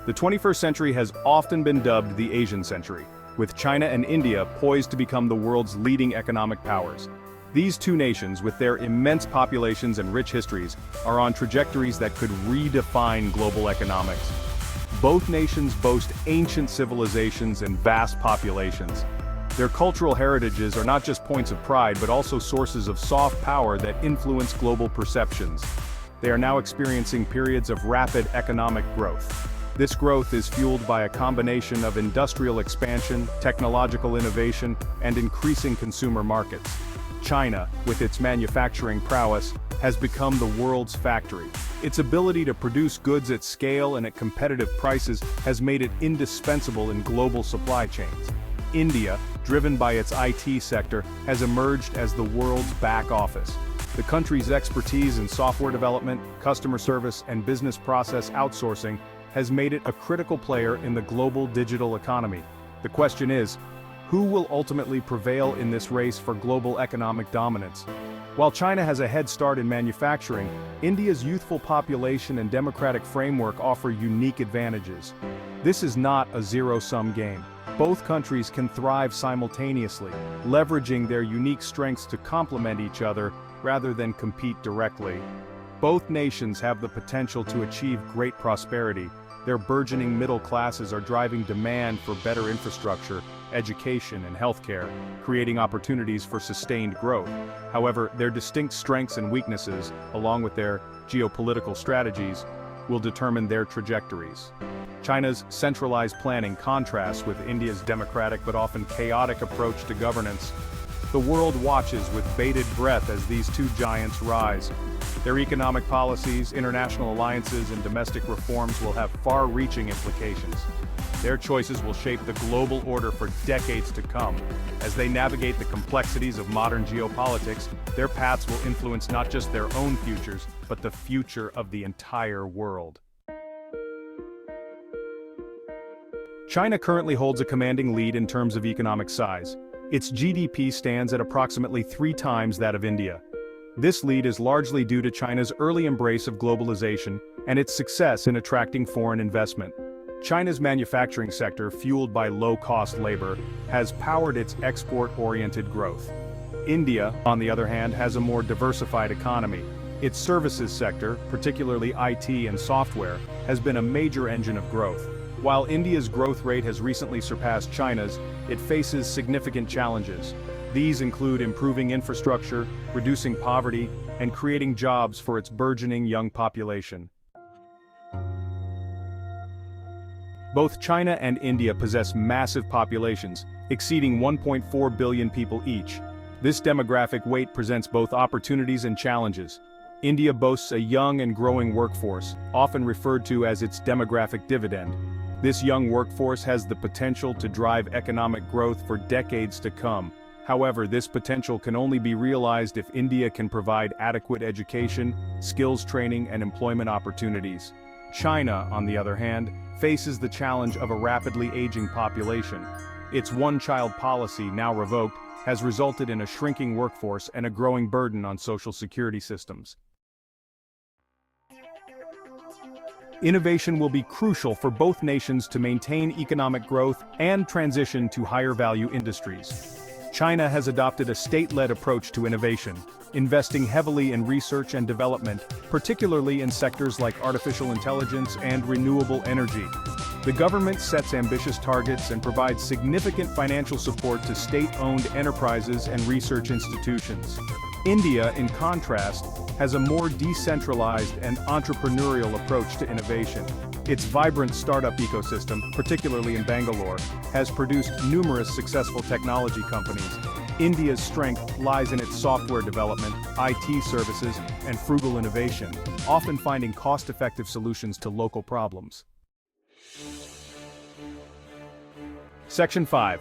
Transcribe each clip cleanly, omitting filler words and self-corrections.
The 21st century has often been dubbed the Asian century, with China and India poised to become the world's leading economic powers. These two nations, with their immense populations and rich histories, are on trajectories that could redefine global economics. Both nations boast ancient civilizations and vast populations. Their cultural heritages are not just points of pride but also sources of soft power that influence global perceptions. They are now experiencing periods of rapid economic growth. This growth is fueled by a combination of industrial expansion, technological innovation, and increasing consumer markets. China, with its manufacturing prowess, has become the world's factory. Its ability to produce goods at scale and at competitive prices has made it indispensable in global supply chains. India, driven by its IT sector, has emerged as the world's back office. The country's expertise in software development, customer service, and business process outsourcing has made it a critical player in the global digital economy. The question is, who will ultimately prevail in this race for global economic dominance? While China has a head start in manufacturing, India's youthful population and democratic framework offer unique advantages. This is not a zero-sum game. Both countries can thrive simultaneously, leveraging their unique strengths to complement each other rather than compete directly. Both nations have the potential to achieve great prosperity. Their burgeoning middle classes are driving demand for better infrastructure, education, and healthcare, creating opportunities for sustained growth. However, their distinct strengths and weaknesses, along with their geopolitical strategies, will determine their trajectories. China's centralized planning contrasts with India's democratic but often chaotic approach to governance. The world watches with bated breath as these two giants rise. Their economic policies, international alliances, and domestic reforms will have far-reaching implications. Their choices will shape the global order for decades to come. As they navigate the complexities of modern geopolitics, their paths will influence not just their own futures, but the future of the entire world. China currently holds a commanding lead in terms of economic size. Its GDP stands at approximately 3 times that of India. This lead is largely due to China's early embrace of globalization and its success in attracting foreign investment. China's manufacturing sector, fueled by low-cost labor, has powered its export-oriented growth. India, on the other hand, has a more diversified economy. Its services sector, particularly IT and software, has been a major engine of growth. While India's growth rate has recently surpassed China's, it faces significant challenges. These include improving infrastructure, reducing poverty, and creating jobs for its burgeoning young population. Both China and India possess massive populations, exceeding 1.4 billion people each. This demographic weight presents both opportunities and challenges. India boasts a young and growing workforce, often referred to as its demographic dividend. This young workforce has the potential to drive economic growth for decades to come. However, this potential can only be realized if India can provide adequate education, skills training, and employment opportunities. China, on the other hand, faces the challenge of a rapidly aging population. Its one-child policy, now revoked, has resulted in a shrinking workforce and a growing burden on social security systems. Innovation will be crucial for both nations to maintain economic growth and transition to higher-value industries. China has adopted a state-led approach to innovation, investing heavily in research and development, particularly in sectors like artificial intelligence and renewable energy. The government sets ambitious targets and provides significant financial support to state-owned enterprises and research institutions. India, in contrast, has a more decentralized and entrepreneurial approach to innovation. Its vibrant startup ecosystem, particularly in Bangalore, has produced numerous successful technology companies. India's strength lies in its software development, IT services, and frugal innovation, often finding cost-effective solutions to local problems. Section 5.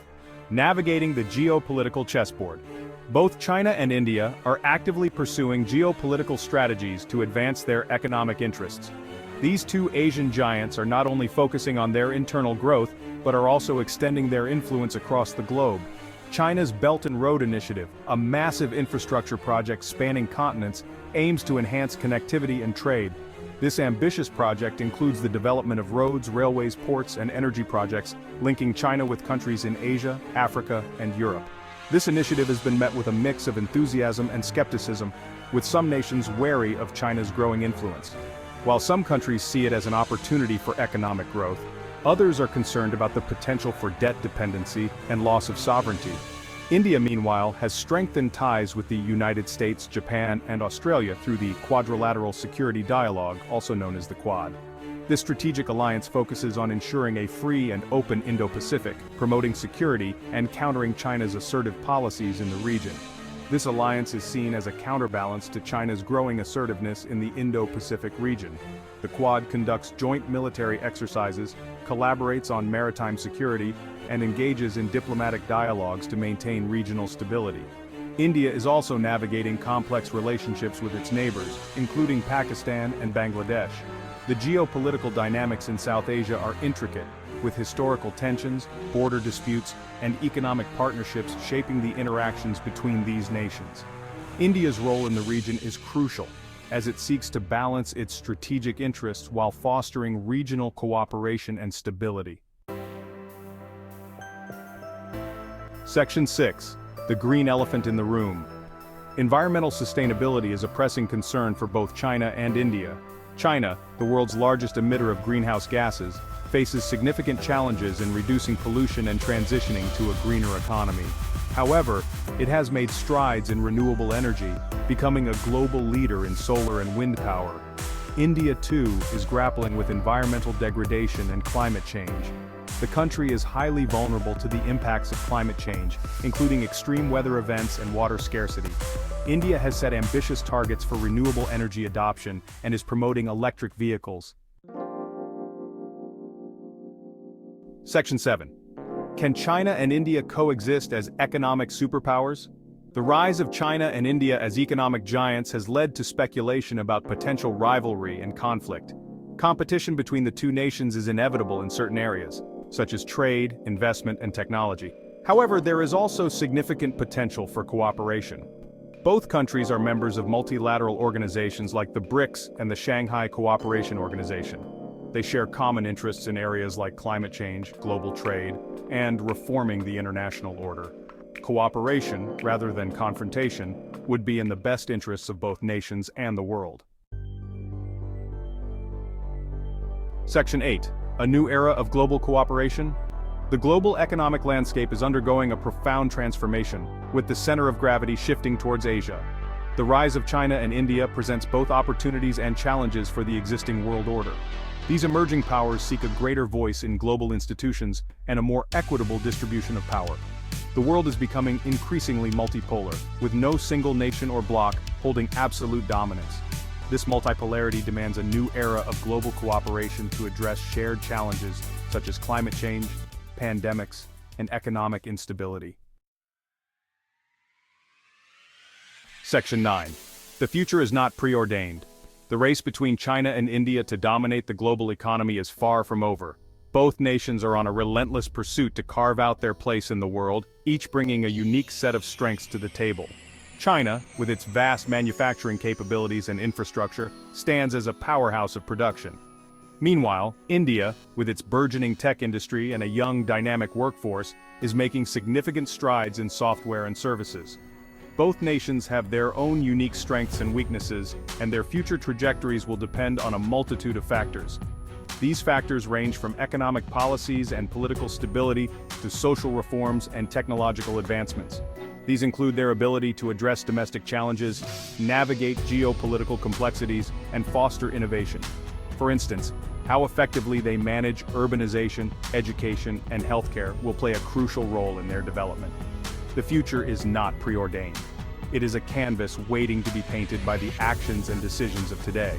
Navigating the geopolitical chessboard. Both China and India are actively pursuing geopolitical strategies to advance their economic interests. These two Asian giants are not only focusing on their internal growth, but are also extending their influence across the globe. China's Belt and Road Initiative, a massive infrastructure project spanning continents, aims to enhance connectivity and trade. This ambitious project includes the development of roads, railways, ports, and energy projects linking China with countries in Asia, Africa, and Europe. This initiative has been met with a mix of enthusiasm and skepticism, with some nations wary of China's growing influence. While some countries see it as an opportunity for economic growth, others are concerned about the potential for debt dependency and loss of sovereignty. India, meanwhile, has strengthened ties with the United States, Japan, and Australia through the Quadrilateral Security Dialogue, also known as the Quad. This strategic alliance focuses on ensuring a free and open Indo-Pacific, promoting security and countering China's assertive policies in the region. This alliance is seen as a counterbalance to China's growing assertiveness in the Indo-Pacific region. The Quad conducts joint military exercises, collaborates on maritime security, and engages in diplomatic dialogues to maintain regional stability. India is also navigating complex relationships with its neighbors, including Pakistan and Bangladesh. The geopolitical dynamics in South Asia are intricate, with historical tensions, border disputes, and economic partnerships shaping the interactions between these nations. India's role in the region is crucial, as it seeks to balance its strategic interests while fostering regional cooperation and stability. Section 6. The green elephant in the room. Environmental sustainability is a pressing concern for both China and India. China, the world's largest emitter of greenhouse gases, faces significant challenges in reducing pollution and transitioning to a greener economy. However, it has made strides in renewable energy, becoming a global leader in solar and wind power. India, too, is grappling with environmental degradation and climate change. The country is highly vulnerable to the impacts of climate change, including extreme weather events and water scarcity. India has set ambitious targets for renewable energy adoption and is promoting electric vehicles. Section 7. Can China and India coexist as economic superpowers? The rise of China and India as economic giants has led to speculation about potential rivalry and conflict. Competition between the two nations is inevitable in certain areas, such as trade, investment, and technology. However, there is also significant potential for cooperation. Both countries are members of multilateral organizations like the BRICS and the Shanghai Cooperation Organization. They share common interests in areas like climate change, global trade, and reforming the international order. Cooperation, rather than confrontation, would be in the best interests of both nations and the world. Section 8. A new era of global cooperation? The global economic landscape is undergoing a profound transformation, with the center of gravity shifting towards Asia. The rise of China and India presents both opportunities and challenges for the existing world order. These emerging powers seek a greater voice in global institutions and a more equitable distribution of power. The world is becoming increasingly multipolar, with no single nation or bloc holding absolute dominance. This multipolarity demands a new era of global cooperation to address shared challenges such as climate change, pandemics, and economic instability. Section 9. The future is not preordained. The race between China and India to dominate the global economy is far from over. Both nations are on a relentless pursuit to carve out their place in the world, each bringing a unique set of strengths to the table. China, with its vast manufacturing capabilities and infrastructure, stands as a powerhouse of production. Meanwhile, India, with its burgeoning tech industry and a young, dynamic workforce, is making significant strides in software and services. Both nations have their own unique strengths and weaknesses, and their future trajectories will depend on a multitude of factors. These factors range from economic policies and political stability to social reforms and technological advancements. These include their ability to address domestic challenges, navigate geopolitical complexities, and foster innovation. For instance, how effectively they manage urbanization, education, and healthcare will play a crucial role in their development. The future is not preordained. It is a canvas waiting to be painted by the actions and decisions of today.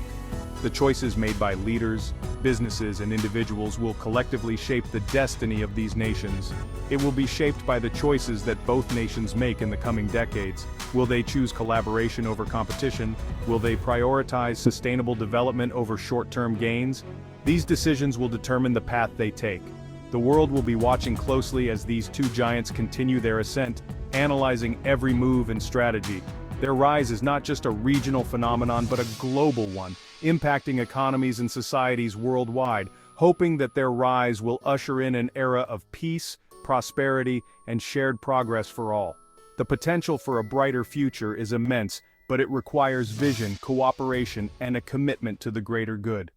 The choices made by leaders, businesses, and individuals will collectively shape the destiny of these nations. It will be shaped by the choices that both nations make in the coming decades. Will they choose collaboration over competition? Will they prioritize sustainable development over short-term gains? These decisions will determine the path they take. The world will be watching closely as these two giants continue their ascent, analyzing every move and strategy. Their rise is not just a regional phenomenon but a global one, impacting economies and societies worldwide, hoping that their rise will usher in an era of peace, prosperity, and shared progress for all. The potential for a brighter future is immense, but it requires vision, cooperation, and a commitment to the greater good.